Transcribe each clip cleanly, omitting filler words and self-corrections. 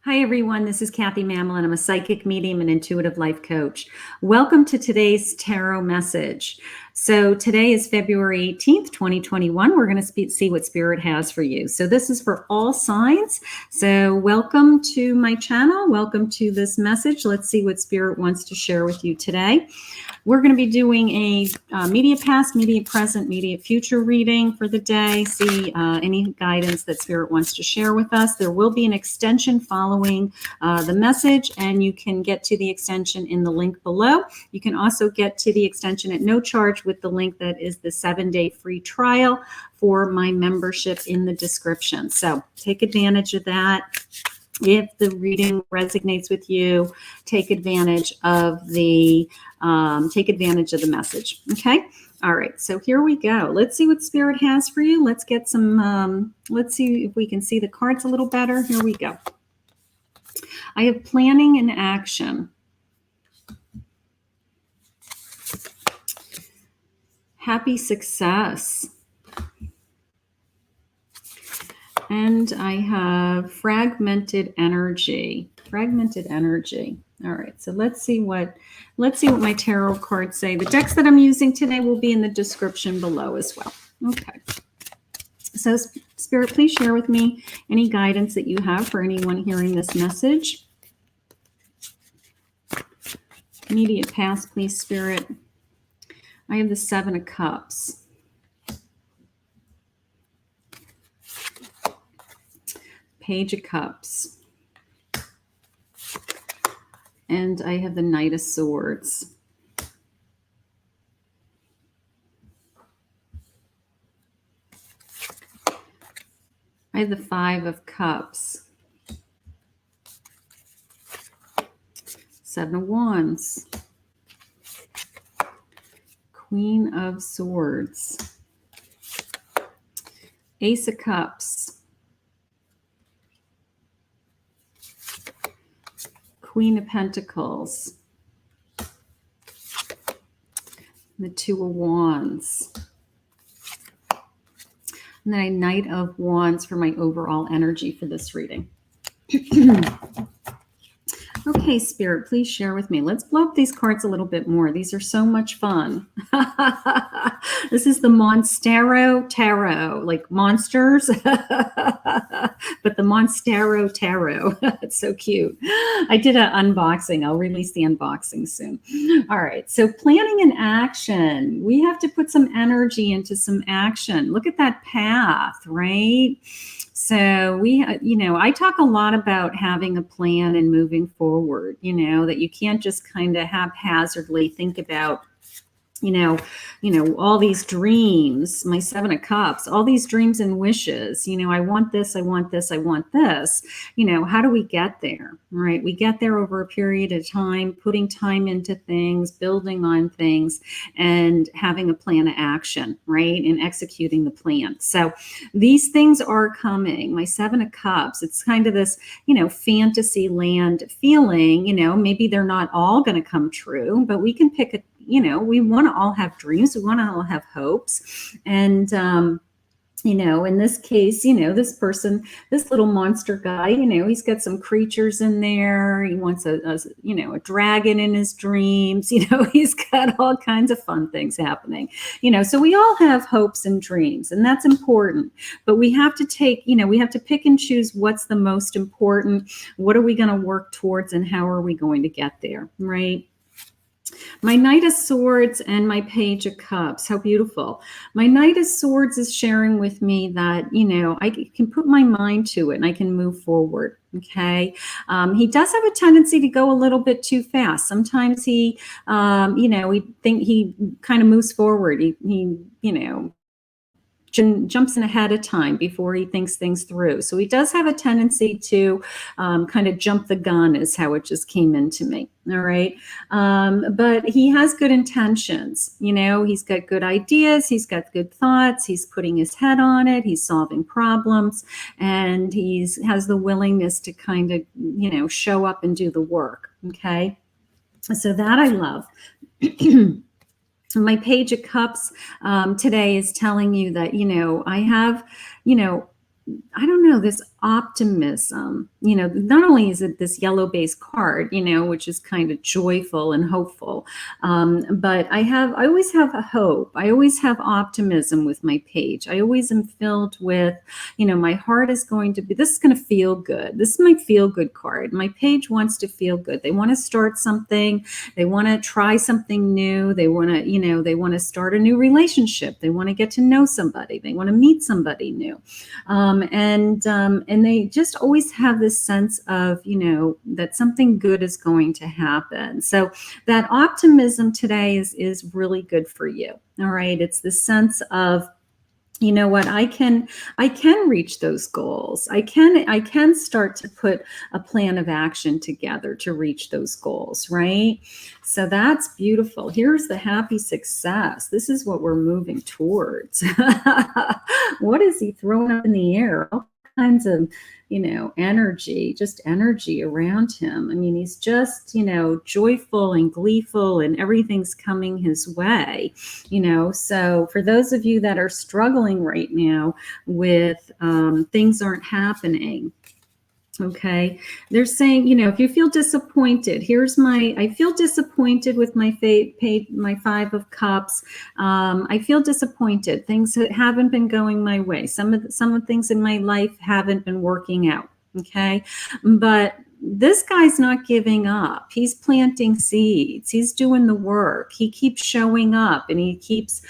Hi, everyone. This is Kathy Mamolen. I'm a psychic medium and intuitive life coach. Welcome to today's tarot message. So today is February 18th, 2021. We're going to see what Spirit has for you. So this is for all signs. So welcome to my channel. Welcome to this message. Let's see what Spirit wants to share with you today. We're going to be doing a media past, media present, media future reading for the day. See any guidance that Spirit wants to share with us. There will be an extension following the message, and you can get to the extension in the link below. You can also get to the extension at no charge with the link that is the 7-day free trial for my membership in the description. So take advantage of that. If the reading resonates with you, take advantage of the message. Okay. All right. So here we go. Let's see what Spirit has for you. Let's get some. Let's see if we can see the cards a little better. Here we go. I have planning and action. Happy success. And I have fragmented energy. Fragmented energy. All right, so let's see what my tarot cards say. The decks that I'm using today will be in the description below as well. Okay. So Spirit, please share with me any guidance that you have for anyone hearing this message. Immediate past, please, Spirit. I have the 7 of Cups. Page of Cups. And I have the Knight of Swords. I have the 5 of Cups. 7 of Wands. Queen of Swords. Ace of Cups. Queen of Pentacles. The 2 of Wands. And then a Knight of Wands for my overall energy for this reading. Okay, Spirit, please share with me. Let's blow up these cards a little bit more. These are so much fun. This is the Monstarot Tarot, like monsters, but the Monstarot Tarot. It's so cute. I did an unboxing. I'll release the unboxing soon. All right, so planning and action. We have to put some energy into some action. Look at that path, right? So I talk a lot about having a plan and moving forward, that you can't just kind of haphazardly think about, all these dreams, my 7 of Cups, all these dreams and wishes, I want this, I want this, I want this, how do we get there, right? We get there over a period of time, putting time into things, building on things, and having a plan of action, right? And executing the plan. So these things are coming. My 7 of Cups, it's kind of this, fantasy land feeling, maybe they're not all going to come true, but we can pick a we want to all have dreams. We want to all have hopes. And, in this case, this person, this little monster guy, he's got some creatures in there. He wants a dragon in his dreams. He's got all kinds of fun things happening, so we all have hopes and dreams, and that's important. But we have to we have to pick and choose what's the most important. What are we going to work towards, and how are we going to get there, right? My Knight of Swords and my Page of Cups. How beautiful. My Knight of Swords is sharing with me that, I can put my mind to it and I can move forward. Okay. He does have a tendency to go a little bit too fast. Sometimes he kind of moves forward. He jumps in ahead of time before he thinks things through. So he does have a tendency to kind of jump the gun, is how it just came into me. All right. But he has good intentions. He's got good ideas. He's got good thoughts. He's putting his head on it. He's solving problems, and has the willingness to kind of, show up and do the work. Okay. So that I love. My Page of Cups today is telling you that, I have, I don't know, this optimism. Not only is it this yellow base card, which is kind of joyful and hopeful, but I always have a hope. I always have optimism with my page. I always am filled with, my heart is going to be, this is going to feel good. This is my feel good card. My page wants to feel good. They want to start something. They want to try something new. They want to, they want to start a new relationship. They want to get to know somebody. They want to meet somebody new. And they just always have this sense of, that something good is going to happen. So that optimism today is really good for you. All right. It's the sense of, you know what, I can reach those goals. I can start to put a plan of action together to reach those goals, right? So that's beautiful. Here's the happy success. This is what we're moving towards. What is he throwing up in the air? All kinds of, energy, just energy around him. I mean, he's just, joyful and gleeful, and everything's coming his way, So for those of you that are struggling right now with things aren't happening, okay, they're saying, if you feel disappointed, I feel disappointed with my my 5 of Cups. I feel disappointed. Things haven't been going my way. Some of the things in my life haven't been working out. Okay, but this guy's not giving up. He's planting seeds. He's doing the work. He keeps showing up, and he keeps,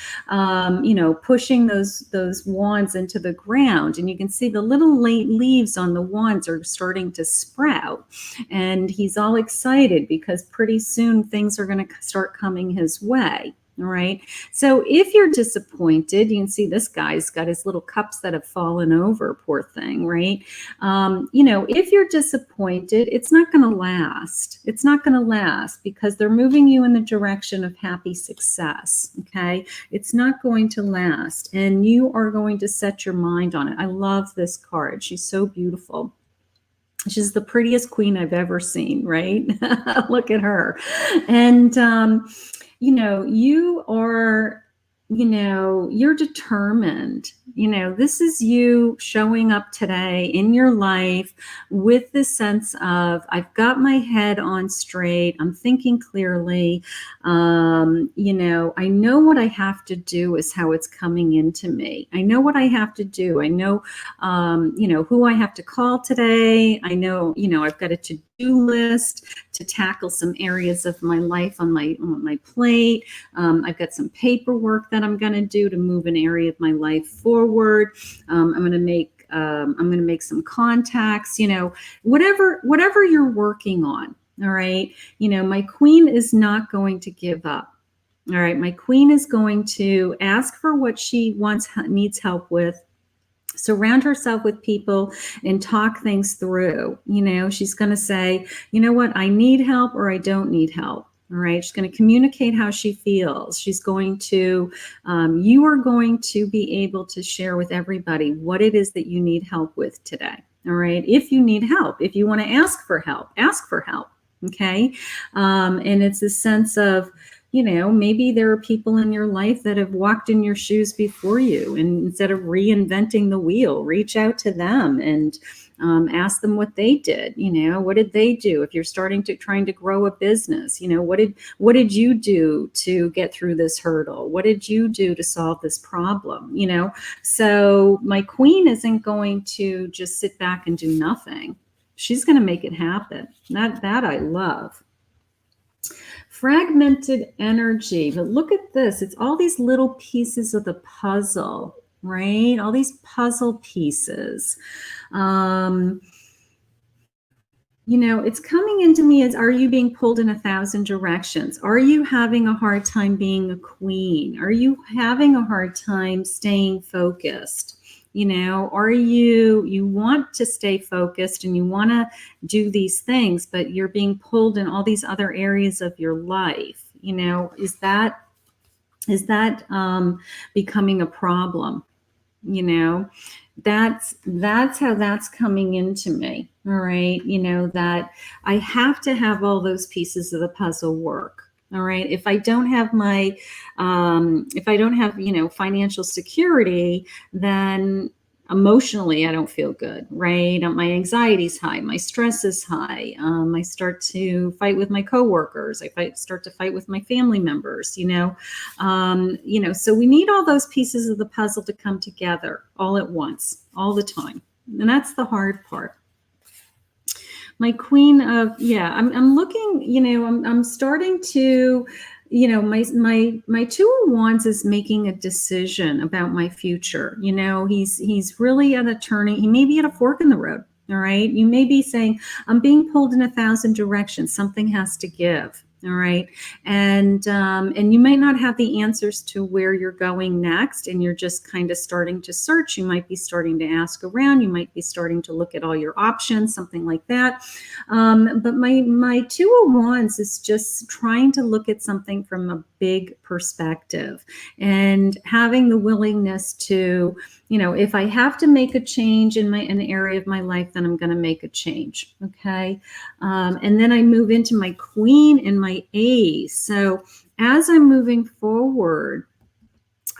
pushing those wands into the ground. And you can see the little late leaves on the wands are starting to sprout. And he's all excited because pretty soon things are going to start coming his way. All right. So if you're disappointed, you can see this guy's got his little cups that have fallen over, poor thing, right? If you're disappointed, it's not going to last. It's not going to last because they're moving you in the direction of happy success. Okay. It's not going to last, and you are going to set your mind on it. I love this card. She's so beautiful. She's the prettiest queen I've ever seen, right? Look at her. And, you are, you're determined. This is you showing up today in your life with the sense of, I've got my head on straight. I'm thinking clearly. I know what I have to do is how it's coming into me. I know what I have to do. I know, who I have to call today. I know, I've got a to-do list to tackle some areas of my life on my plate. I've got some paperwork that I'm going to do to move an area of my life forward. I'm going to make some contacts, whatever you're working on. All right. My queen is not going to give up. All right. My queen is going to ask for what she needs help with. Surround herself with people and talk things through. She's going to say, you know what, I need help or I don't need help. All right. She's going to communicate how she feels. She's going to, you are going to be able to share with everybody what it is that you need help with today. All right. If you need help, if you want to ask for help, ask for help. Okay. And it's a sense of, maybe there are people in your life that have walked in your shoes before you, and instead of reinventing the wheel, reach out to them and ask them what they did. What did they do? If you're trying to grow a business, what did you do to get through this hurdle? What did you do to solve this problem? So my queen isn't going to just sit back and do nothing. She's going to make it happen. That I love. Fragmented energy. But look at this. It's all these little pieces of the puzzle, right? All these puzzle pieces. It's coming into me as, are you being pulled in 1,000 directions? Are you having a hard time being a queen? Are you having a hard time staying focused? Are you want to stay focused and you want to do these things, but you're being pulled in all these other areas of your life? Is that becoming a problem? That's how that's coming into me. All right. That I have to have all those pieces of the puzzle work. All right. If I don't have financial security, then emotionally, I don't feel good, right? My anxiety's high, my stress is high. I start to fight with my coworkers. Start to fight with my family members. So we need all those pieces of the puzzle to come together all at once, all the time, and that's the hard part. My queen of, yeah, I'm looking, I'm starting to, my two of wands is making a decision about my future. He's really at a turning, he may be at a fork in the road. All right. You may be saying, I'm being pulled in 1,000 directions. Something has to give. All right. And you might not have the answers to where you're going next, and you're just kind of starting to search. You might be starting to ask around. You might be starting to look at all your options, something like that. But my two of wands is just trying to look at something from a big perspective and having the willingness to, if I have to make a change in an area of my life, then I'm going to make a change. Okay. And then I move into my queen and my ace. So as I'm moving forward,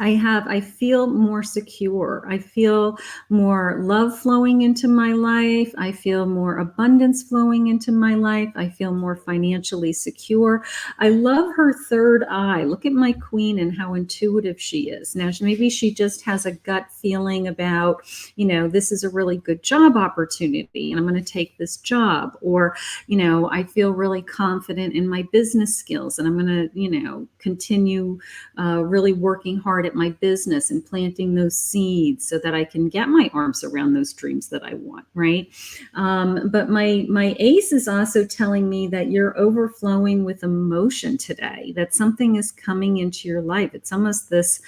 I feel more secure. I feel more love flowing into my life. I feel more abundance flowing into my life. I feel more financially secure. I love her third eye. Look at my queen and how intuitive she is. Now, maybe she just has a gut feeling about, this is a really good job opportunity and I'm going to take this job. Or, I feel really confident in my business skills and I'm going to, continue really working hard at my business and planting those seeds so that I can get my arms around those dreams that I want, right? But my ace is also telling me that you're overflowing with emotion today, that something is coming into your life. It's almost this,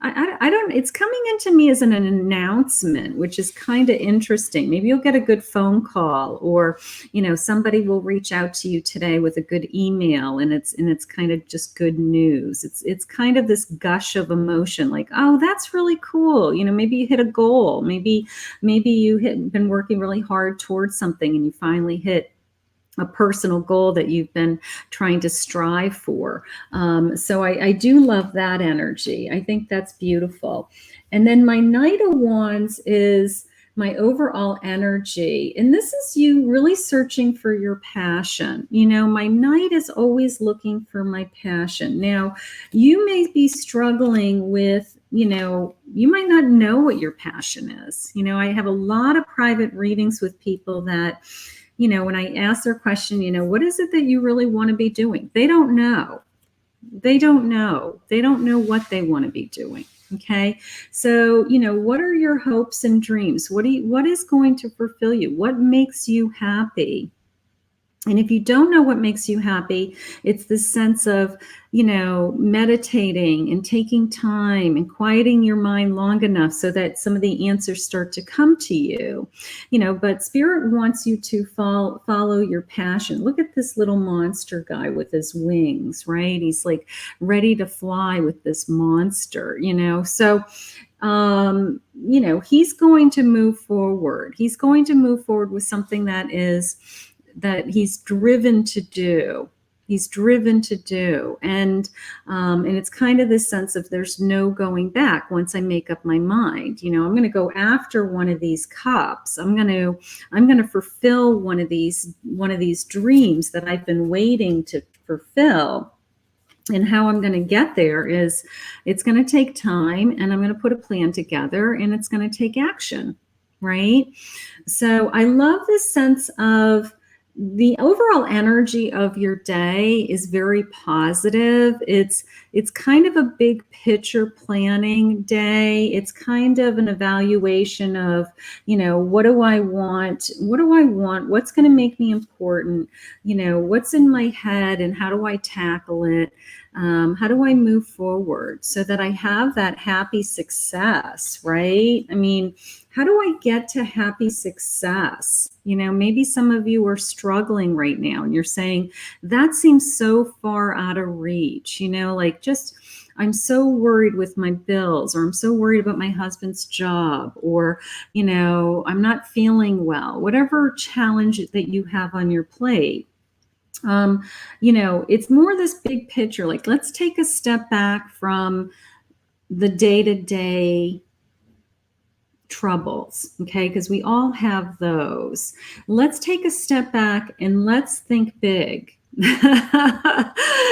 I don't, it's coming into me as an announcement, which is kind of interesting. Maybe you'll get a good phone call, or, somebody will reach out to you today with a good email, and it's kind of just good news. It's kind of this gush of emotion, like, oh, that's really cool. Maybe you hit a goal. Maybe you been working really hard towards something and you finally hit a personal goal that you've been trying to strive for. So I do love that energy. I think that's beautiful. And then my Knight of Wands is my overall energy. And this is you really searching for your passion. My Knight is always looking for my passion. Now, you may be struggling with, you might not know what your passion is. I have a lot of private readings with people that, when I ask their question, what is it that you really want to be doing? They don't know. They don't know. They don't know what they want to be doing. Okay. So, what are your hopes and dreams? What is going to fulfill you? What makes you happy? And if you don't know what makes you happy, it's this sense of, meditating and taking time and quieting your mind long enough so that some of the answers start to come to you. But Spirit wants you to follow your passion. Look at this little monster guy with his wings, right? He's like ready to fly with this monster, So, he's going to move forward. He's going to move forward with something that he's driven to do. He's driven to do. And it's kind of this sense of there's no going back once I make up my mind. I'm going to go after one of these cups. I'm going to fulfill one of these dreams that I've been waiting to fulfill. And how I'm going to get there is it's going to take time, and I'm going to put a plan together, and it's going to take action, right? So I love this sense of the overall energy of your day is very positive. It's kind of a big picture planning day. It's kind of an evaluation of, what do I want? What do I want? What's going to make me important? What's in my head and how do I tackle it? How do I move forward so that I have that happy success, right? I mean, how do I get to happy success? Maybe some of you are struggling right now and you're saying, that seems so far out of reach, I'm so worried with my bills, or I'm so worried about my husband's job, or, I'm not feeling well, whatever challenge that you have on your plate. It's more this big picture, like, let's take a step back from the day-to-day troubles, okay? Because we all have those. Let's take a step back and let's think big.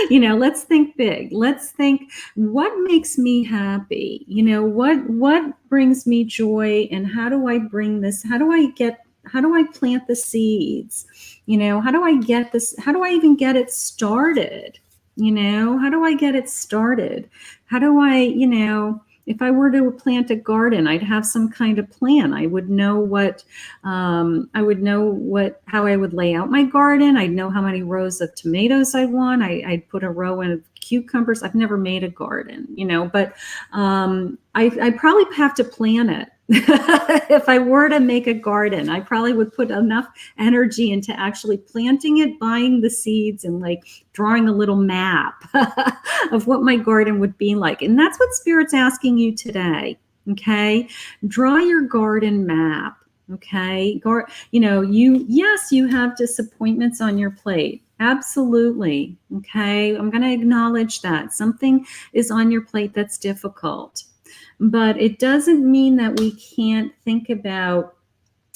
Let's think big. Let's think, what makes me happy? What brings me joy, and how do I bring this? How do I plant the seeds? How do I get this? How do I even get it started? How do I get it started? How do I, if I were to plant a garden, I'd have some kind of plan. I would know how I would lay out my garden. I'd know how many rows of tomatoes I want. I'd put a row in of cucumbers. I've never made a garden, but I probably have to plan it. If I were to make a garden, I probably would put enough energy into actually planting it, buying the seeds, and like drawing a little map of what my garden would be like. And that's what Spirit's asking you today. Okay. Draw your garden map. Okay. You have disappointments on your plate. Absolutely. Okay. I'm going to acknowledge that something is on your plate that's difficult. But it doesn't mean that we can't think about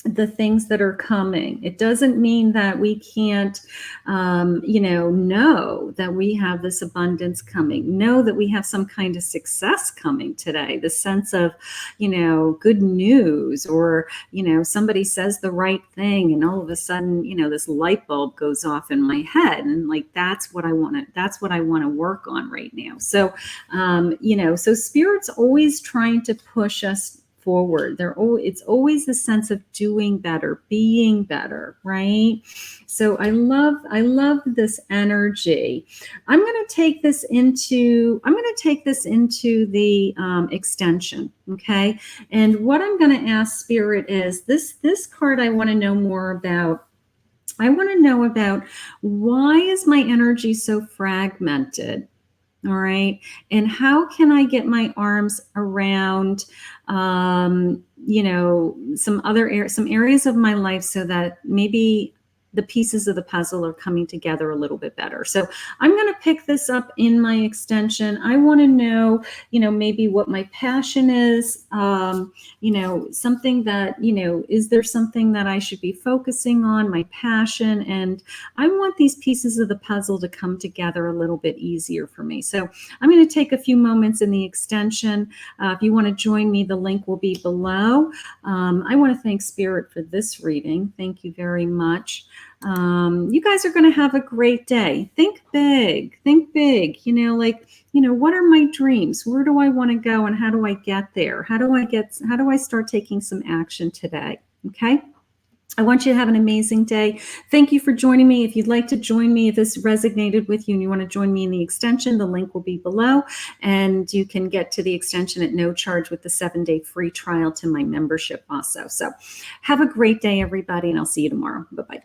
the things that are coming. It doesn't mean that we can't, know that we have this abundance coming, know that we have some kind of success coming today, the sense of, good news, or, somebody says the right thing and all of a sudden, this light bulb goes off in my head, and like, that's what I want to work on right now. So, so Spirit's always trying to push us forward. It's always a sense of doing better, being better, right? So I love this energy. I'm going to take this into the extension, okay? And what I'm going to ask Spirit is this card I want to know more about. I want to know about, why is my energy so fragmented? All right. And how can I get my arms around, some areas of my life so that maybe the pieces of the puzzle are coming together a little bit better. So I'm going to pick this up in my extension. I want to know, maybe what my passion is, something that, is there something that I should be focusing on, my passion? And I want these pieces of the puzzle to come together a little bit easier for me. So I'm going to take a few moments in the extension. If you want to join me, the link will be below. I want to thank Spirit for this reading. Thank you very much. You guys are going to have a great day. Think big, what are my dreams? Where do I want to go, and how do I get there? How do I start taking some action today? Okay. I want you to have an amazing day. Thank you for joining me. If you'd like to join me, if this resonated with you and you want to join me in the extension, the link will be below, and you can get to the extension at no charge with the 7-day free trial to my membership also. So have a great day, everybody, and I'll see you tomorrow. Bye-bye.